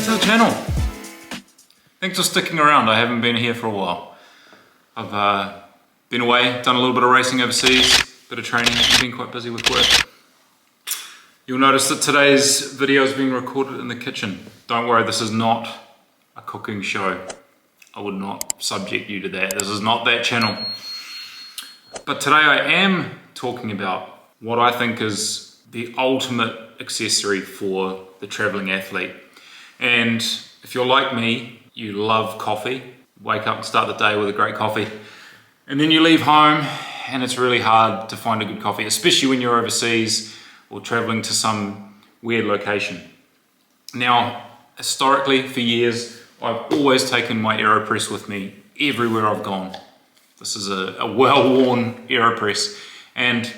back to the channel. Thanks for sticking around. I haven't been here for a while. I've been away, done a little bit of racing overseas, bit of training, and been quite busy with work. You'll notice that today's video is being recorded in the kitchen. Don't worry, this is not a cooking show. I would not subject you to that. This is not that channel. But today I am talking about what I think is the ultimate accessory for the traveling athlete. And if you're like me, you love coffee, wake up and start the day with a great coffee, and then you leave home and it's really hard to find a good coffee, especially when you're overseas or traveling to some weird location. Now, historically, for years, I've always taken my AeroPress with me everywhere I've gone. This is a well-worn AeroPress, and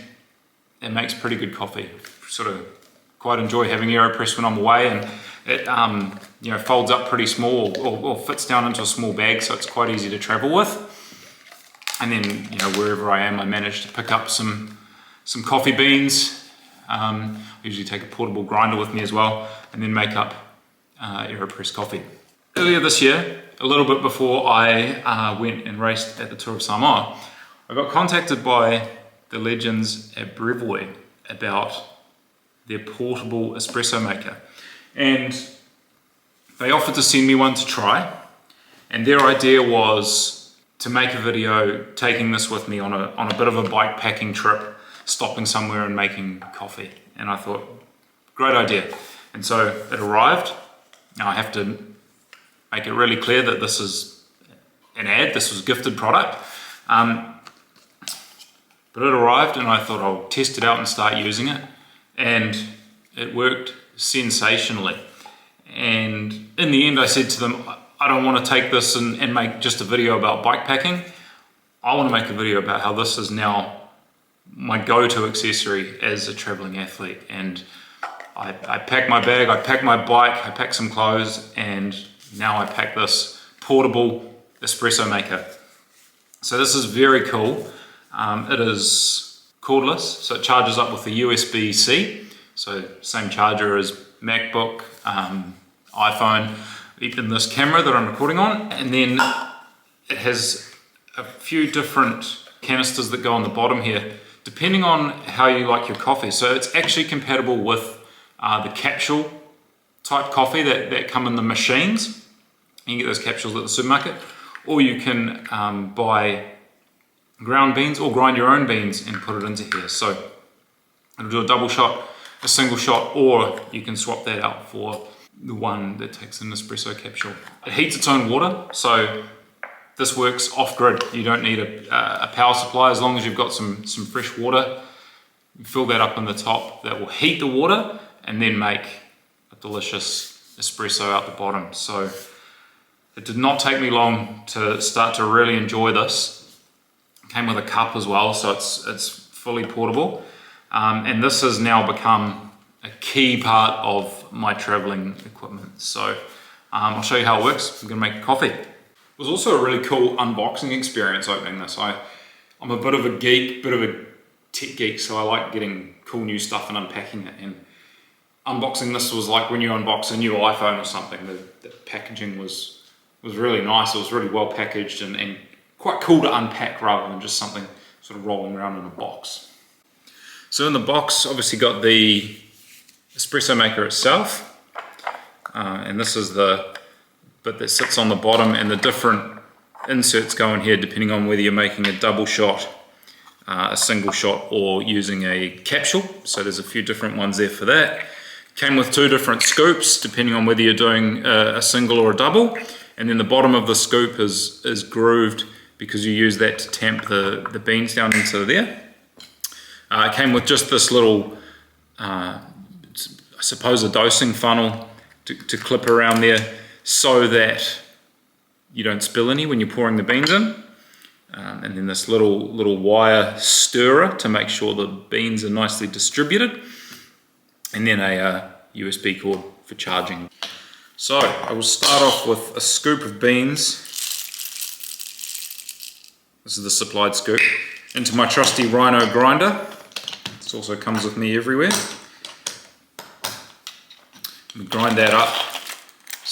it makes pretty good coffee. Sort of quite enjoy having AeroPress when I'm away, and it folds up pretty small or fits down into a small bag, so it's quite easy to travel with. And then wherever I am, I manage to pick up some coffee beans. I usually take a portable grinder with me as well, and then make up AeroPress coffee. Earlier this year, a little bit before I went and raced at the Tour of Samoa, I got contacted by the legends at Brevoy about their portable espresso maker. And they offered to send me one to try. And their idea was to make a video taking this with me on a bit of a bike packing trip, stopping somewhere and making coffee. And I thought, great idea. And so it arrived. Now I have to make it really clear that this is an ad, this was a gifted product. But it arrived and I thought I'll test it out and start using it. And it worked sensationally. And in the end I said to them, I don't want to take this and make just a video about bike packing. I want to make a video about how this is now my go-to accessory as a traveling athlete. And I pack my bag, I pack my bike, I pack some clothes, and now I pack this portable espresso maker. So this is very cool. It is cordless, so it charges up with the USB-C. So same charger as MacBook, iPhone, even this camera that I'm recording on. And then it has a few different canisters that go on the bottom here, depending on how you like your coffee. So it's actually compatible with the capsule type coffee that come in the machines. You can get those capsules at the supermarket, or you can buy ground beans or grind your own beans and put it into here. So it'll do a double shot, a single shot, or you can swap that out for the one that takes an espresso capsule. It heats its own water, so this works off grid. You don't need a power supply as long as you've got some fresh water. You fill that up in the top, that will heat the water and then make a delicious espresso out the bottom. So it did not take me long to start to really enjoy this. It came with a cup as well, so it's fully portable. And this has now become a key part of my traveling equipment. So I'll show you how it works. I'm gonna make a coffee. It was also a really cool unboxing experience opening this. I'm a bit of a geek, bit of a tech geek, so I like getting cool new stuff and unpacking it. And unboxing this was like when you unbox a new iPhone or something. The packaging was really nice. It was really well packaged and quite cool to unpack rather than just something sort of rolling around in a box. So in the box, obviously got the espresso maker itself, and this is the bit that sits on the bottom, and the different inserts go in here depending on whether you're making a double shot, a single shot, or using a capsule. So there's a few different ones there for that. Came with two different scoops depending on whether you're doing a single or a double, and then the bottom of the scoop is grooved because you use that to tamp the beans down into there. It came with just this little, I suppose a dosing funnel to clip around there so that you don't spill any when you're pouring the beans in. And then this little wire stirrer to make sure the beans are nicely distributed. And then a USB cord for charging. So I will start off with a scoop of beans. This is the supplied scoop. Into my trusty Rhino grinder. This also comes with me everywhere. We grind that up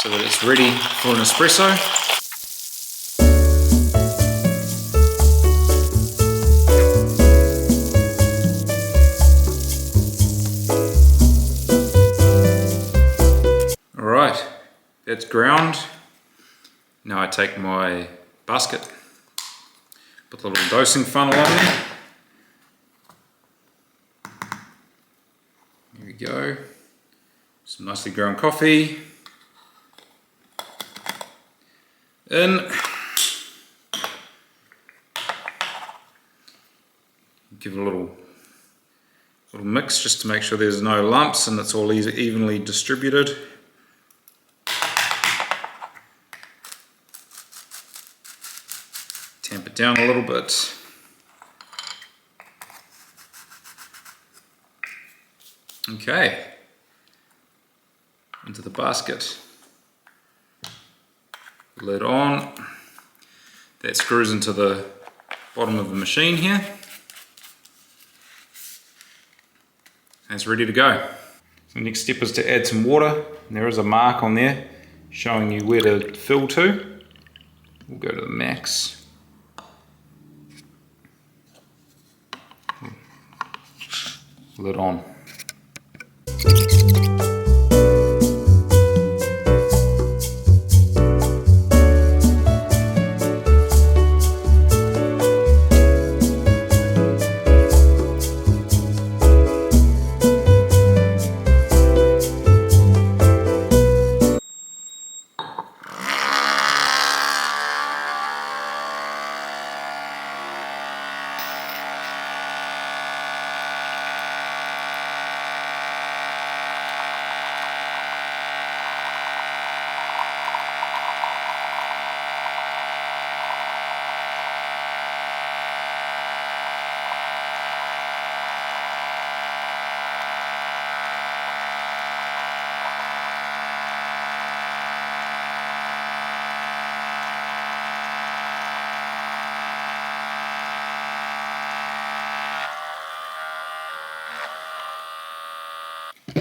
so that it's ready for an espresso. Alright, that's ground. Now I take my basket, put the little dosing funnel on there. Here we go. Some nicely ground coffee. In. Give it a little mix just to make sure there's no lumps and it's all evenly distributed. Tamp it down a little bit. Okay, into the basket. Lid on. That screws into the bottom of the machine here. And it's ready to go. So the next step is to add some water. And there is a mark on there showing you where to fill to. We'll go to the max. Lid on.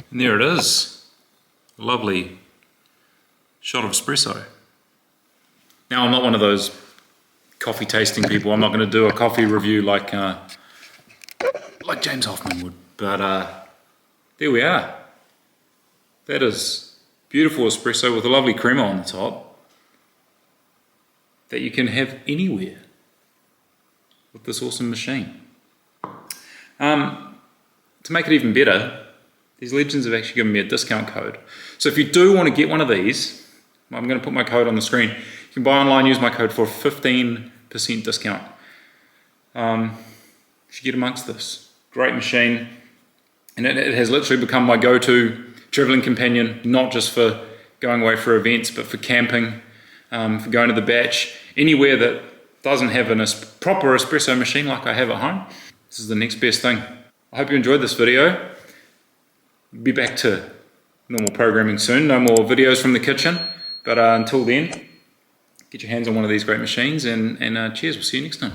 And there it is, a lovely shot of espresso. Now I'm not one of those coffee tasting people. I'm not going to do a coffee review like James Hoffman would, but there we are. That is beautiful espresso with a lovely crema on the top that you can have anywhere with this awesome machine. To make it even better, these legends have actually given me a discount code. So if you do want to get one of these, I'm going to put my code on the screen. You can buy online, use my code for a 15% discount. You should get amongst this. Great machine. And it has literally become my go-to traveling companion, not just for going away for events, but for camping, for going to the batch. Anywhere that doesn't have a proper espresso machine like I have at home, this is the next best thing. I hope you enjoyed this video. Be back to normal programming soon, no more videos from the kitchen, but until then, get your hands on one of these great machines and cheers, we'll see you next time.